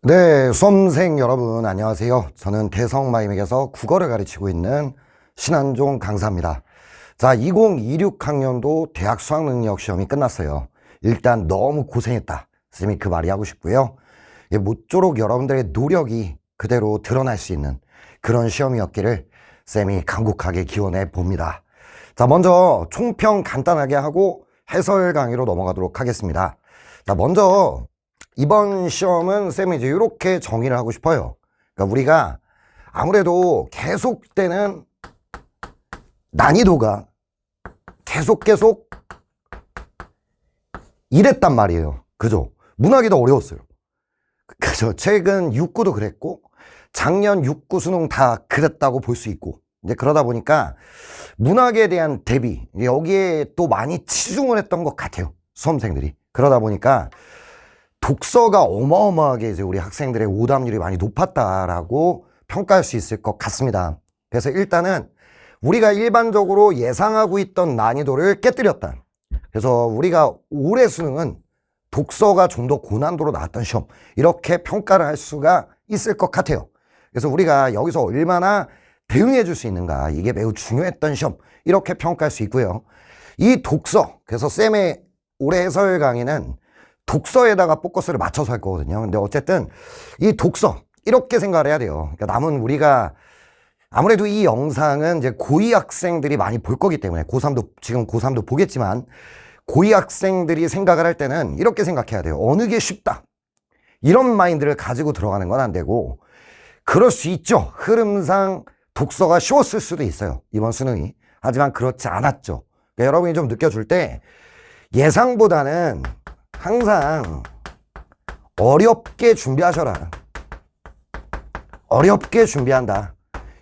네, 수험생 여러분 안녕하세요. 저는 대성마임에게서 국어를 가르치고 있는 신한종 강사입니다. 자, 2026학년도 대학 수학능력 시험이 끝났어요. 일단 너무 고생했다. 쌤이 그 말이 하고 싶고요. 모쪼록 여러분들의 노력이 그대로 드러날 수 있는 그런 시험이었기를 쌤이 간곡하게 기원해 봅니다. 자, 먼저 총평 간단하게 하고 해설 강의로 넘어가도록 하겠습니다. 자, 먼저 이번 시험은 쌤이 이제 이렇게 정의를 하고 싶어요. 그러니까 우리가 아무래도 계속되는 난이도가 계속 이랬단 말이에요. 그죠? 문학이 더 어려웠어요. 그죠? 최근 6구도 그랬고 작년 6구 수능 다 그랬다고 볼 수 있고 이제 그러다 보니까 문학에 대한 대비 여기에 또 많이 치중을 했던 것 같아요. 수험생들이. 그러다 보니까 독서가 어마어마하게 이제 우리 학생들의 오답률이 많이 높았다라고 평가할 수 있을 것 같습니다. 그래서 일단은 우리가 일반적으로 예상하고 있던 난이도를 깨뜨렸다. 그래서 우리가 올해 수능은 독서가 좀 더 고난도로 나왔던 시험, 이렇게 평가를 할 수가 있을 것 같아요. 그래서 우리가 여기서 얼마나 대응해 줄 수 있는가, 이게 매우 중요했던 시험, 이렇게 평가할 수 있고요. 이 독서, 그래서 쌤의 올해 해설 강의는 독서에다가 포커스를 맞춰서 할 거거든요. 근데 어쨌든 이 독서 이렇게 생각을 해야 돼요. 그러니까 남은 우리가 아무래도 이 영상은 이제 고2 학생들이 많이 볼 거기 때문에 지금 고3도 보겠지만 고2 학생들이 생각을 할 때는 이렇게 생각해야 돼요. 어느 게 쉽다. 이런 마인드를 가지고 들어가는 건 안 되고, 그럴 수 있죠. 흐름상 독서가 쉬웠을 수도 있어요. 이번 수능이. 하지만 그렇지 않았죠. 그러니까 여러분이 좀 느껴줄 때 예상보다는 항상 어렵게 준비하셔라. 어렵게 준비한다.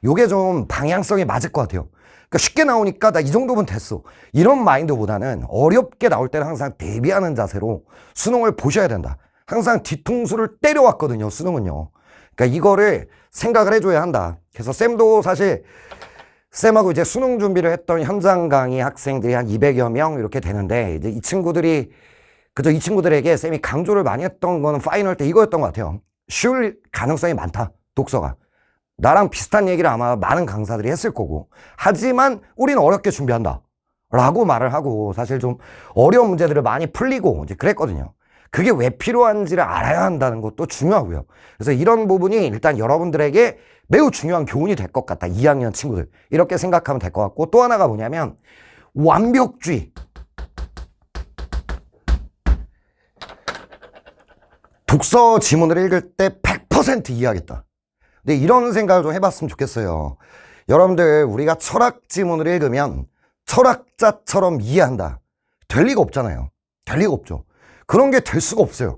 요게 좀 방향성이 맞을 것 같아요. 그러니까 쉽게 나오니까 나 이 정도면 됐어. 이런 마인드보다는 어렵게 나올 때는 항상 대비하는 자세로 수능을 보셔야 된다. 항상 뒤통수를 때려왔거든요, 수능은요. 그러니까 이거를 생각을 해줘야 한다. 그래서 쌤도 사실 쌤하고 이제 수능 준비를 했던 현장 강의 학생들이 한 200여 명 이렇게 되는데, 이제 이 친구들에게 쌤이 강조를 많이 했던 거는 파이널 때 이거였던 것 같아요. 쉬울 가능성이 많다, 독서가. 나랑 비슷한 얘기를 아마 많은 강사들이 했을 거고, 하지만 우리는 어렵게 준비한다 라고 말을 하고, 사실 좀 어려운 문제들을 많이 풀리고 이제 그랬거든요. 그게 왜 필요한지를 알아야 한다는 것도 중요하고요. 그래서 이런 부분이 일단 여러분들에게 매우 중요한 교훈이 될 것 같다. 2학년 친구들. 이렇게 생각하면 될 것 같고, 또 하나가 뭐냐면 완벽주의. 독서 지문을 읽을 때 100% 이해하겠다. 근데 이런 생각을 좀 해봤으면 좋겠어요. 여러분들, 우리가 철학 지문을 읽으면 철학자처럼 이해한다. 될 리가 없잖아요. 될 리가 없죠. 그런 게 될 수가 없어요.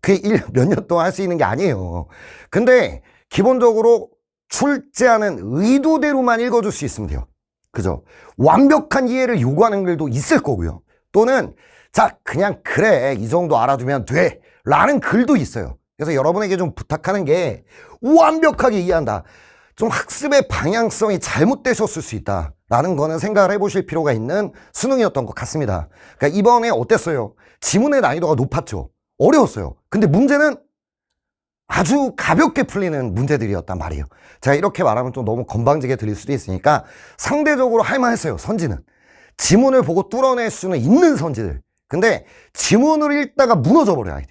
그게 몇 년 동안 할 수 있는 게 아니에요. 근데 기본적으로 출제하는 의도대로만 읽어줄 수 있으면 돼요. 그죠? 완벽한 이해를 요구하는 글도 있을 거고요. 또는 자, 그냥 그래, 이 정도 알아두면 돼 라는 글도 있어요. 그래서 여러분에게 좀 부탁하는 게 완벽하게 이해한다. 좀 학습의 방향성이 잘못되셨을 수 있다 라는 거는 생각을 해보실 필요가 있는 수능이었던 것 같습니다. 그러니까 이번에 어땠어요? 지문의 난이도가 높았죠. 어려웠어요. 근데 문제는 아주 가볍게 풀리는 문제들이었단 말이에요. 제가 이렇게 말하면 좀 너무 건방지게 들릴 수도 있으니까 상대적으로 할만했어요. 선지는 지문을 보고 뚫어낼 수는 있는 선지들. 근데 지문을 읽다가 무너져 버려야 돼.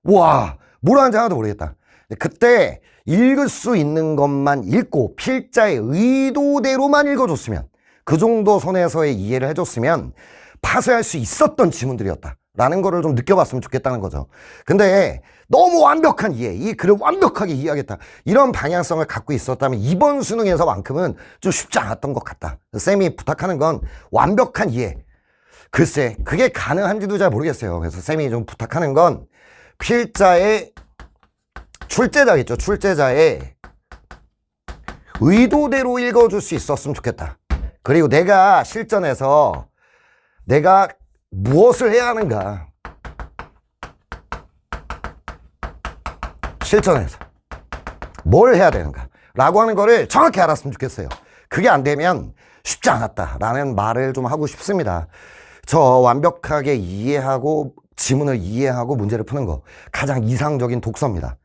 와, 뭘 하는지 하나도 모르겠다. 그때 읽을 수 있는 것만 읽고 필자의 의도대로만 읽어줬으면, 그 정도 선에서의 이해를 해줬으면 파쇄할 수 있었던 지문들이었다 라는 거를 좀 느껴봤으면 좋겠다는 거죠. 근데 너무 완벽한 이해, 이 글을 완벽하게 이해하겠다, 이런 방향성을 갖고 있었다면 이번 수능에서만큼은 좀 쉽지 않았던 것 같다. 쌤이 부탁하는 건 완벽한 이해. 글쎄, 그게 가능한지도 잘 모르겠어요. 그래서 쌤이 좀 부탁하는 건 필자의, 출제자겠죠. 출제자의 의도대로 읽어줄 수 있었으면 좋겠다. 그리고 내가 실전에서 내가 무엇을 해야 하는가, 실전에서 뭘 해야 되는가 라고 하는 거를 정확히 알았으면 좋겠어요. 그게 안 되면 쉽지 않았다라는 말을 좀 하고 싶습니다. 저 완벽하게 이해하고 지문을 이해하고 문제를 푸는 거 가장 이상적인 독서입니다.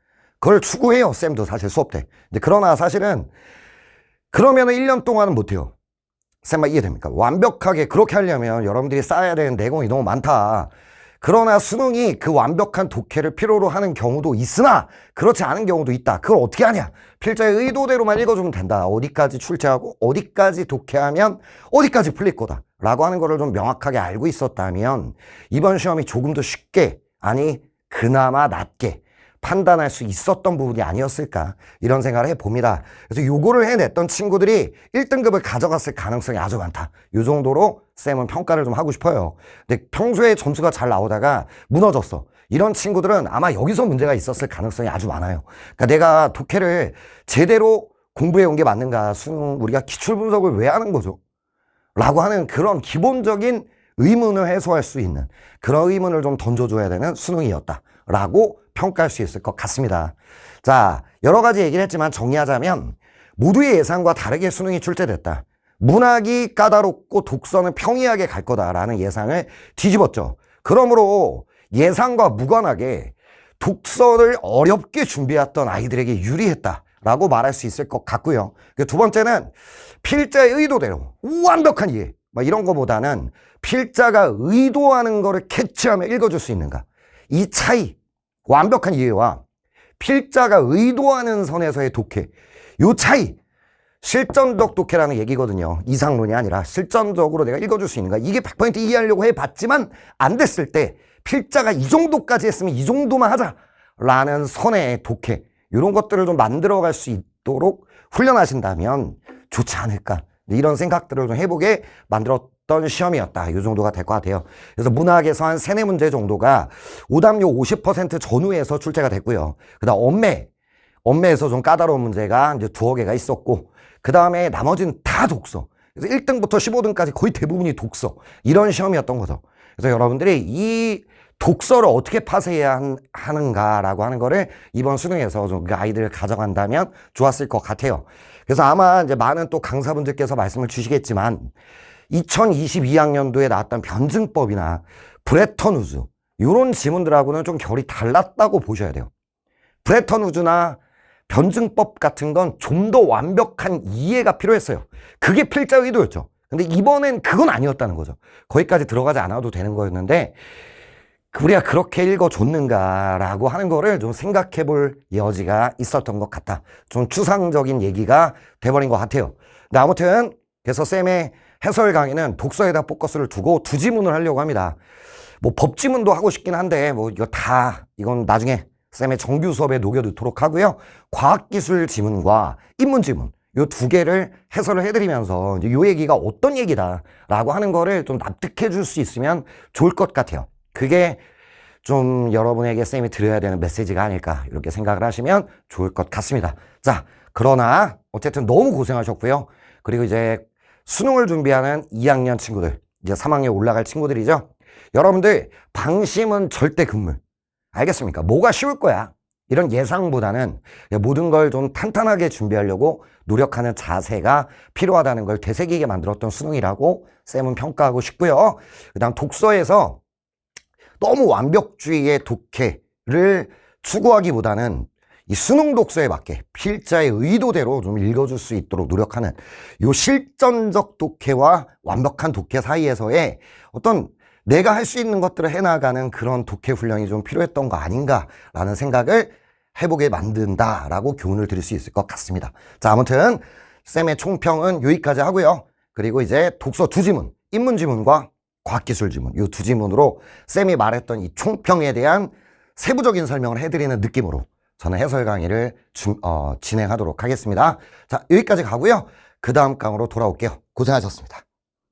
그걸 추구해요. 쌤도 사실 수업 때. 근데 그러나 사실은 그러면은 1년 동안은 못해요. 쌤만 이해됩니까? 완벽하게 그렇게 하려면 여러분들이 쌓아야 되는 내공이 너무 많다. 그러나 수능이 그 완벽한 독해를 필요로 하는 경우도 있으나 그렇지 않은 경우도 있다. 그걸 어떻게 하냐? 필자의 의도대로만 읽어주면 된다. 어디까지 출제하고 어디까지 독해하면 어디까지 풀릴 거다. 라고 하는 거를 좀 명확하게 알고 있었다면 이번 시험이 조금 더 쉽게, 아니 그나마 낫게 판단할 수 있었던 부분이 아니었을까, 이런 생각을 해봅니다. 그래서 요거를 해냈던 친구들이 1등급을 가져갔을 가능성이 아주 많다. 요 정도로 쌤은 평가를 좀 하고 싶어요. 근데 평소에 점수가 잘 나오다가 무너졌어. 이런 친구들은 아마 여기서 문제가 있었을 가능성이 아주 많아요. 그러니까 내가 독해를 제대로 공부해 온 게 맞는가, 수능 우리가 기출 분석을 왜 하는 거죠? 라고 하는 그런 기본적인 의문을 해소할 수 있는 그런 의문을 좀 던져줘야 되는 수능이었다 라고 평가할 수 있을 것 같습니다. 자, 여러 가지 얘기를 했지만 정리하자면 모두의 예상과 다르게 수능이 출제됐다. 문학이 까다롭고 독서는 평이하게 갈 거다라는 예상을 뒤집었죠. 그러므로 예상과 무관하게 독서를 어렵게 준비했던 아이들에게 유리했다라고 말할 수 있을 것 같고요. 두 번째는 필자의 의도대로 완벽한 이해, 이런 거보다는 필자가 의도하는 거를 캐치하며 읽어줄 수 있는가, 이 차이, 완벽한 이해와 필자가 의도하는 선에서의 독해, 요 차이, 실전적 독해라는 얘기거든요. 이상론이 아니라 실전적으로 내가 읽어줄 수 있는가, 이게 100% 이해하려고 해봤지만 안 됐을 때 필자가 이 정도까지 했으면 이 정도만 하자라는 선의 독해, 이런 것들을 좀 만들어갈 수 있도록 훈련하신다면 좋지 않을까, 이런 생각들을 좀 해보게 만들었던 시험이었다. 이 정도가 될 것 같아요. 그래서 문학에서 한 3, 4문제 정도가 오답률 50% 전후에서 출제가 됐고요. 그 다음 엄매에서 좀 까다로운 문제가 이제 2개가 있었고, 그 다음에 나머지는 다 독서. 그래서 1등부터 15등까지 거의 대부분이 독서. 이런 시험이었던 거죠. 그래서 여러분들이 이 독서를 어떻게 파쇄해야 하는가라고 하는 거를 이번 수능에서 좀 그 아이들을 가져간다면 좋았을 것 같아요. 그래서 아마 이제 많은 또 강사분들께서 말씀을 주시겠지만 2022학년도에 나왔던 변증법이나 브레턴 우즈 이런 지문들하고는 좀 결이 달랐다고 보셔야 돼요. 브레턴 우즈나 변증법 같은 건 좀 더 완벽한 이해가 필요했어요. 그게 필자 의도였죠. 근데 이번엔 그건 아니었다는 거죠. 거기까지 들어가지 않아도 되는 거였는데 우리가 그렇게 읽어줬는가라고 하는 거를 좀 생각해 볼 여지가 있었던 것 같다. 좀 추상적인 얘기가 돼버린 것 같아요. 근데 아무튼 그래서 쌤의 해설 강의는 독서에다 포커스를 두고 2지문을 하려고 합니다. 법지문도 하고 싶긴 한데 이건 나중에 쌤의 정규 수업에 녹여넣도록 하고요. 과학기술 지문과 인문 지문 이 2개를 해설을 해드리면서 이 얘기가 어떤 얘기다라고 하는 거를 좀 납득해 줄 수 있으면 좋을 것 같아요. 그게 좀 여러분에게 쌤이 드려야 되는 메시지가 아닐까, 이렇게 생각을 하시면 좋을 것 같습니다. 자, 그러나 어쨌든 너무 고생하셨고요. 그리고 이제 수능을 준비하는 2학년 친구들, 이제 3학년 올라갈 친구들이죠. 여러분들 방심은 절대 금물. 알겠습니까? 뭐가 쉬울 거야, 이런 예상보다는 모든 걸 좀 탄탄하게 준비하려고 노력하는 자세가 필요하다는 걸 되새기게 만들었던 수능이라고 쌤은 평가하고 싶고요. 그 다음 독서에서 너무 완벽주의의 독해를 추구하기보다는 이 수능 독서에 맞게 필자의 의도대로 좀 읽어줄 수 있도록 노력하는 요 실전적 독해와 완벽한 독해 사이에서의 어떤 내가 할 수 있는 것들을 해나가는 그런 독해 훈련이 좀 필요했던 거 아닌가라는 생각을 해보게 만든다라고 교훈을 드릴 수 있을 것 같습니다. 자, 아무튼 쌤의 총평은 여기까지 하고요. 그리고 이제 독서 2지문, 인문지문과 과학기술 지문, 이 2지문으로 쌤이 말했던 이 총평에 대한 세부적인 설명을 해드리는 느낌으로 저는 해설 강의를 진행하도록 하겠습니다. 자, 여기까지 가고요. 그 다음 강으로 돌아올게요. 고생하셨습니다.